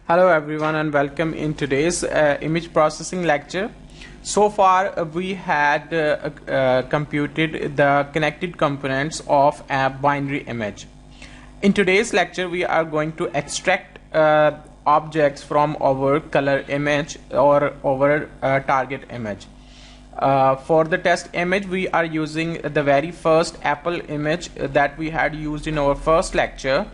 Hello everyone and welcome in today's image processing lecture. So far we had computed the connected components of a binary image. In today's lecture we are going to extract objects from our color image or our target image. For the test image we are using the very first Apple image that we had used in our first lecture.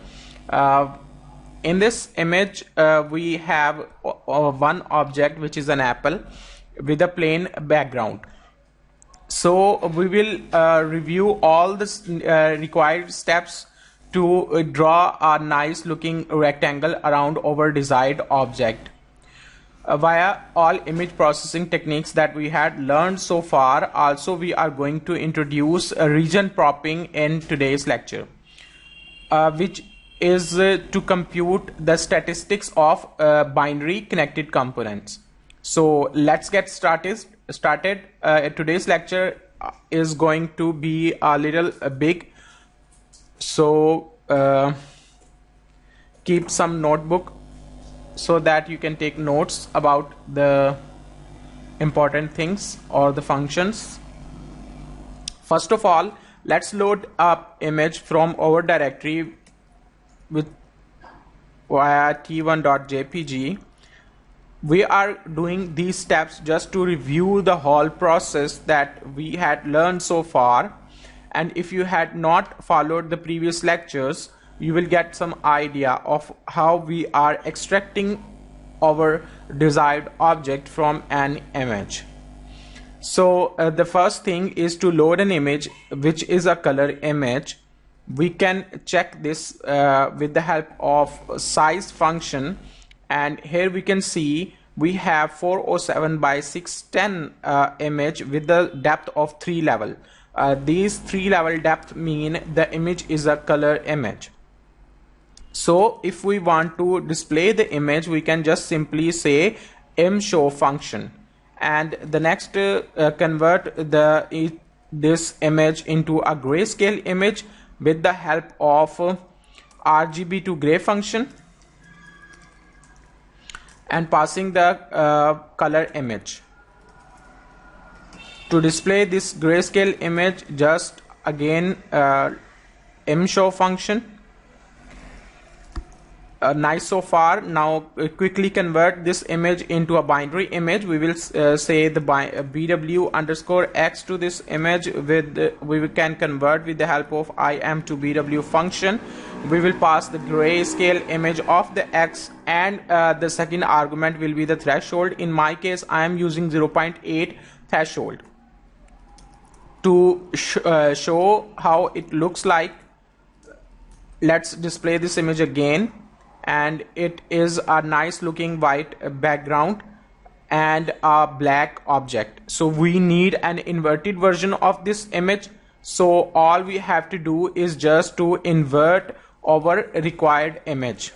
In this image we have one object which is an apple with a plain background. So we will review all the required steps to draw a nice looking rectangle around our desired object. Via all image processing techniques that we had learned so far, also we are going to introduce region propping in today's lecture, which is to compute the statistics of binary connected components. So let's get started. Today's lecture is going to be a little big, so keep some notebook so that you can take notes about the important things or the functions. First of all, let's load up image from our directory with via t1.jpg. We are doing these steps just to review the whole process that we had learned so far, and if you had not followed the previous lectures you will get some idea of how we are extracting our desired object from an image. So the first thing is to load an image which is a color image. We can check this with the help of size function, and here we can see we have 407 by 610 image with the depth of 3 level. These 3 level depth mean the image is a color image. So if we want to display the image, we can just simply say mshow function, and the next convert this image into a grayscale image with the help of RGB to gray function and passing the color image. To display this grayscale image, just again mshow function. Nice so far. Now quickly convert this image into a binary image. We will say the bw underscore x to this image with we can convert with the help of im to bw function. We will pass the grayscale image of the x, and the second argument will be the threshold. In my case I am using 0.8 threshold to show how it looks like. Let's display this image again, and it is a nice looking white background and a black object. So we need an inverted version of this image, so all we have to do is just to invert our required image.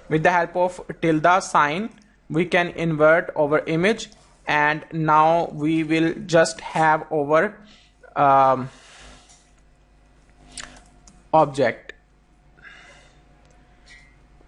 With the help of tilde sign we can invert our image, and now we will just have our object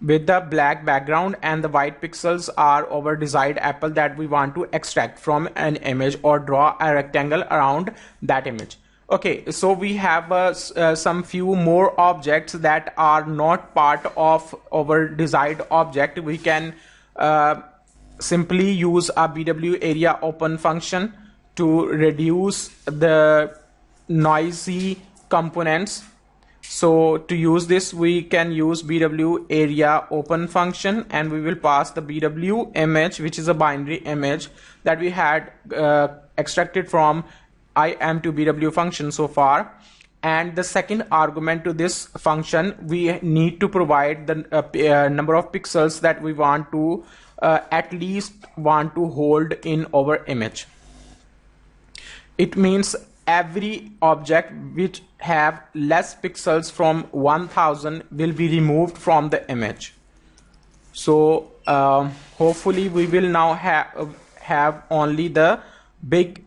with the black background, and the white pixels are our desired apple that we want to extract from an image or draw a rectangle around that image. Okay, so we have some few more objects that are not part of our desired object. We can simply use a bw area open function to reduce the noisy components. So to use this we can use bw area open function, and we will pass the bw image, which is a binary image that we had extracted from im to bw function so far. And the second argument to this function, we need to provide the number of pixels that we want to at least want to hold in our image. It means every object which have less pixels from 1000 will be removed from the image. So hopefully we will now have only the big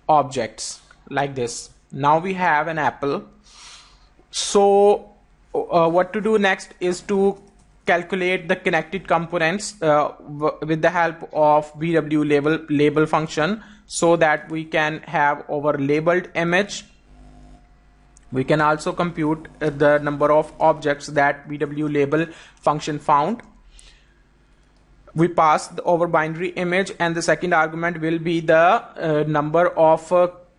objects like this. Now we have an apple. So what to do next is to calculate the connected components with the help of BW label function, so that we can have our labeled image. We can also compute the number of objects that BW label function found. We pass our binary image, and the second argument will be the number of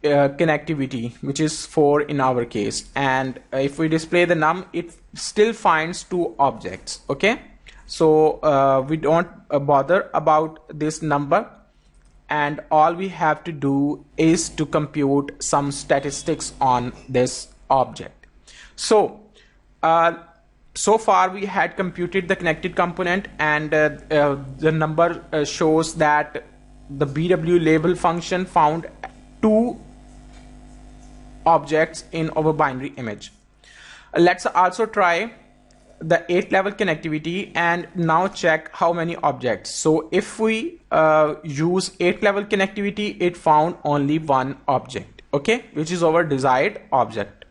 connectivity, which is 4 in our case. And if we display the num, it still finds 2 objects. Okay, so we don't bother about this number, and all we have to do is to compute some statistics on this object. So so far we had computed the connected component, and the number shows that the BW label function found 2 objects in our binary image. Let's also try the 8 level connectivity and now check how many objects. So if we use 8 level connectivity, it found only 1 object, okay, which is our desired object.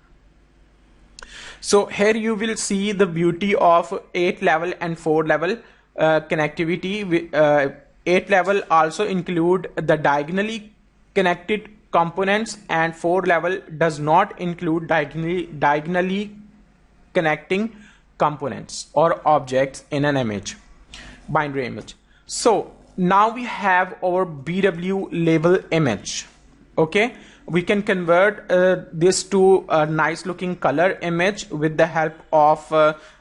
So here you will see the beauty of 8 level and 4 level connectivity. 8 level also include the diagonally connected components, and 4 level does not include diagonally connecting components or objects in an image, binary image. So now we have our BW label image. Okay, we can convert this to a nice looking color image with the help of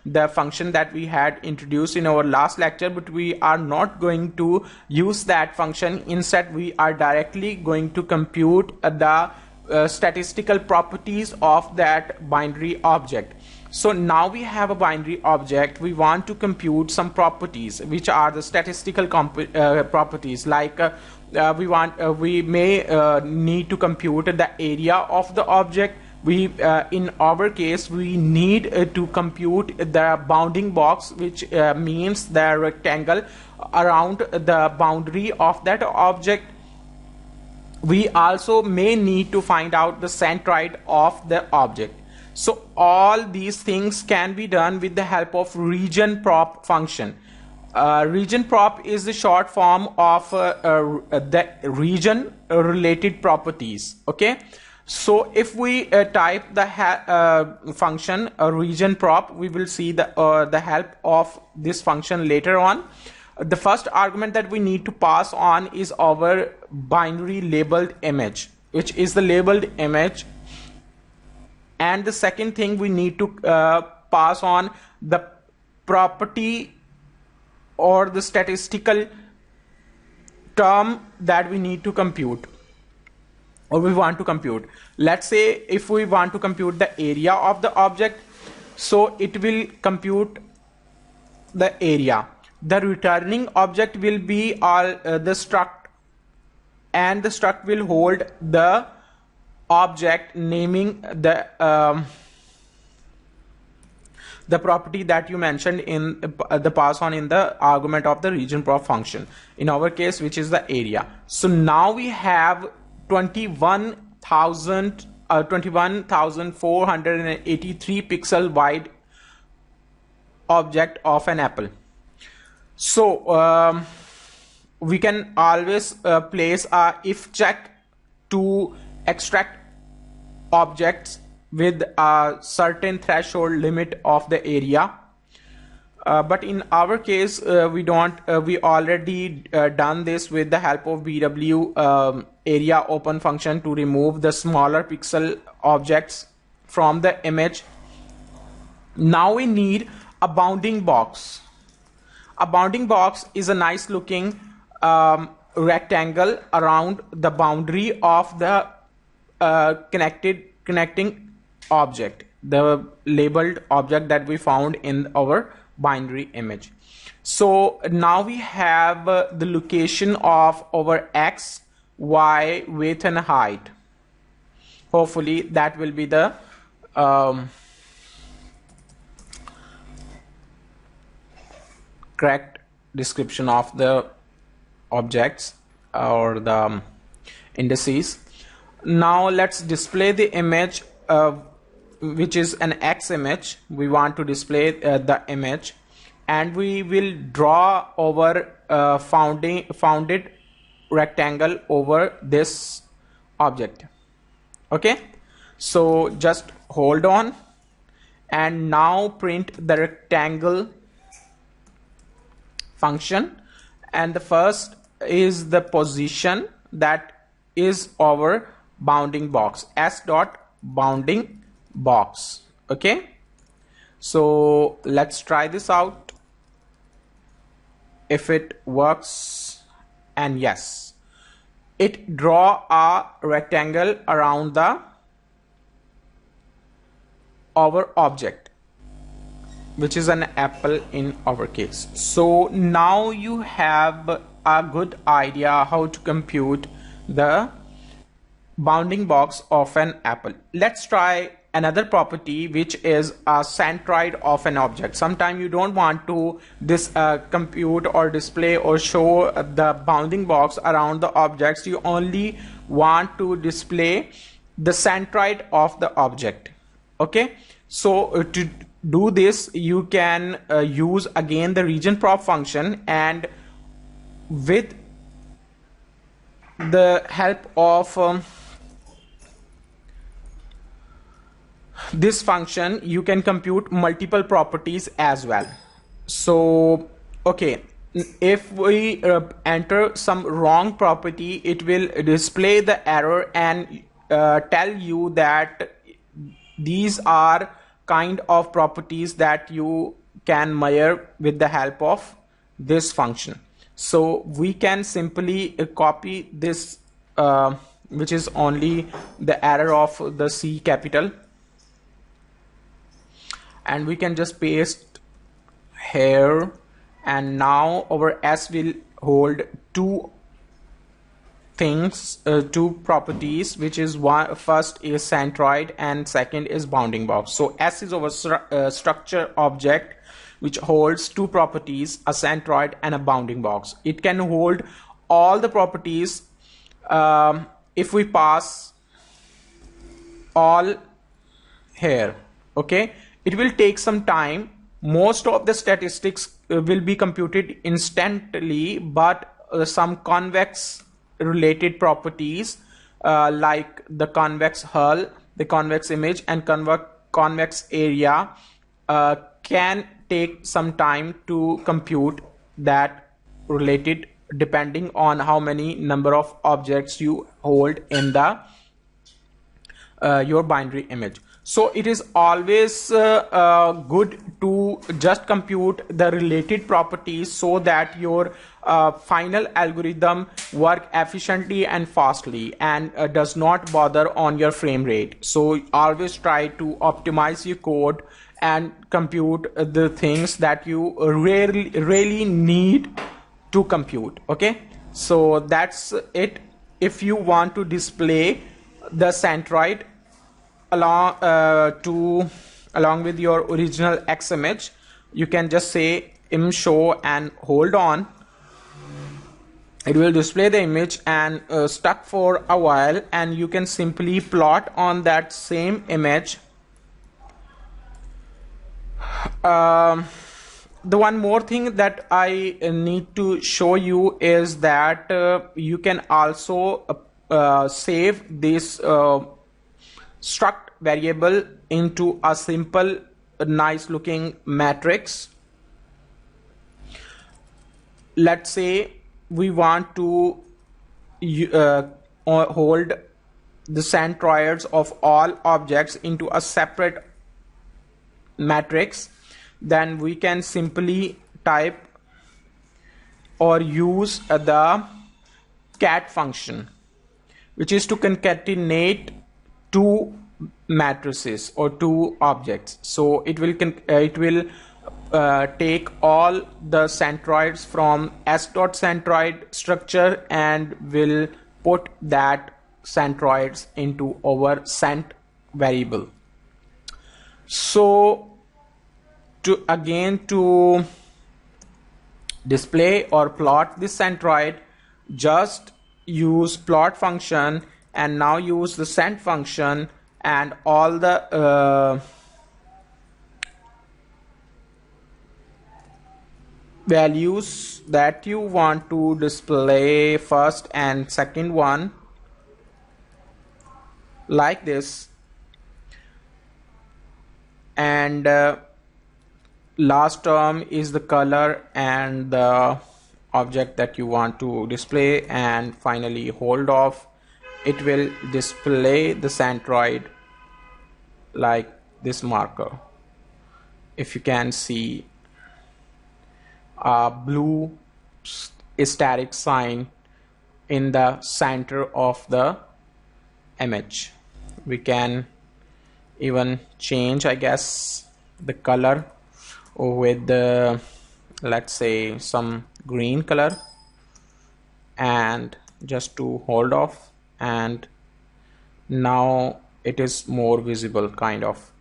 the function that we had introduced in our last lecture, but we are not going to use that function. Instead, we are directly going to compute the statistical properties of that binary object. So now we have a binary object. We want to compute some properties, which are the statistical properties, like we may need to compute the area of the object. In our case, we need to compute the bounding box, which means the rectangle around the boundary of that object. We also may need to find out the centroid of the object. So all these things can be done with the help of region prop function. Region prop is the short form of the region related properties. Okay, so if we type the function region prop, we will see the help of this function later on. The first argument that we need to pass on is our binary labeled image, which is the labeled image. And the second thing, we need to pass on the property or the statistical term that we need to compute, or we want to compute. Let's say if we want to compute the area of the object, so it will compute the area. The returning object will be the struct, and the struct will hold the object naming the property that you mentioned in the pass on in the argument of the region prop function, in our case, which is the area. So now we have 21,483 pixel wide object of an apple. So we can always place a if check to extract objects with a certain threshold limit of the area, but in our case we already done this with the help of BW area open function to remove the smaller pixel objects from the image. Now we need a bounding box. A bounding box is a nice looking rectangle around the boundary of the connecting object, the labeled object that we found in our binary image. So now we have the location of our x, y, width and height. Hopefully that will be the correct description of the objects or the indices. Now let's display the image, which is an X image. We want to display the image. and we will draw our founded rectangle over this object. Okay, so just hold on and now print the rectangle function, and the first is the position, that is our bounding box, s dot bounding box. Okay, so let's try this out if it works, and yes, it draw a rectangle around the our object, which is an apple in our case. So now you have a good idea how to compute the bounding box of an apple. Let's try another property, which is a centroid of an object. Sometimes you don't want to compute or display or show the bounding box around the objects. You only want to display the centroid of the object. Okay, so to do this, you can use again the region prop function, and with the help of this function you can compute multiple properties as well. So okay, if we enter some wrong property, it will display the error and tell you that these are kind of properties that you can measure with the help of this function. So we can simply copy this which is only the error of the C capital, and we can just paste here, and now our S will hold two things, two properties, which is first is centroid and second is bounding box. So S is our structure object which holds two properties, a centroid and a bounding box. It can hold all the properties if we pass all here. Okay, it will take some time. Most of the statistics will be computed instantly, but some convex related properties like the convex hull, the convex image and convex area can take some time to compute that related, depending on how many number of objects you hold in the your binary image. So it is always good to just compute the related properties so that your final algorithm work efficiently and fastly and does not bother on your frame rate. So always try to optimize your code and compute the things that you really need to compute. Okay, so that's it. If you want to display the centroid along with your original X image, you can just say im show and hold on. It will display the image and stuck for a while, and you can simply plot on that same image. The one more thing that I need to show you is that you can also save this struct variable into a simple nice looking matrix. Let's say we want to hold the centroids of all objects into a separate matrix, then we can simply type or use the cat function, which is to concatenate two matrices or two objects. So it will take all the centroids from s.centroid structure and will put that centroids into our cent variable. So to display or plot this centroid, just use plot function and now use the cent function, and all the values that you want to display, first and second one, like this, and last term is the color and the object that you want to display, and finally hold off, it will display the centroid like this marker. If you can see a blue static sign in the center of the image. We can even change, I guess, the color with the, let's say, some green color, and just to hold off, and now it is more visible kind of.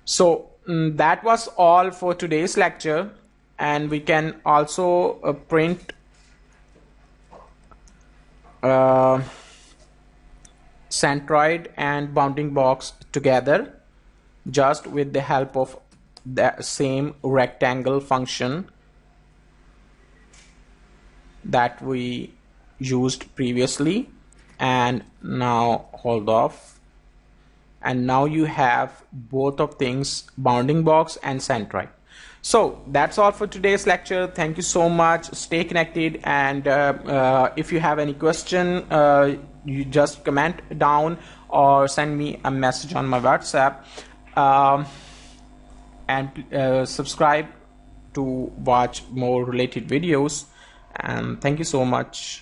So that was all for today's lecture, and we can also print centroid and bounding box together just with the help of the same rectangle function that we used previously. And now hold off, and now you have both of things, bounding box and centroid. So that's all for today's lecture. Thank you so much. Stay connected, and if you have any question, you just comment down or send me a message on my WhatsApp, and subscribe to watch more related videos. And thank you so much.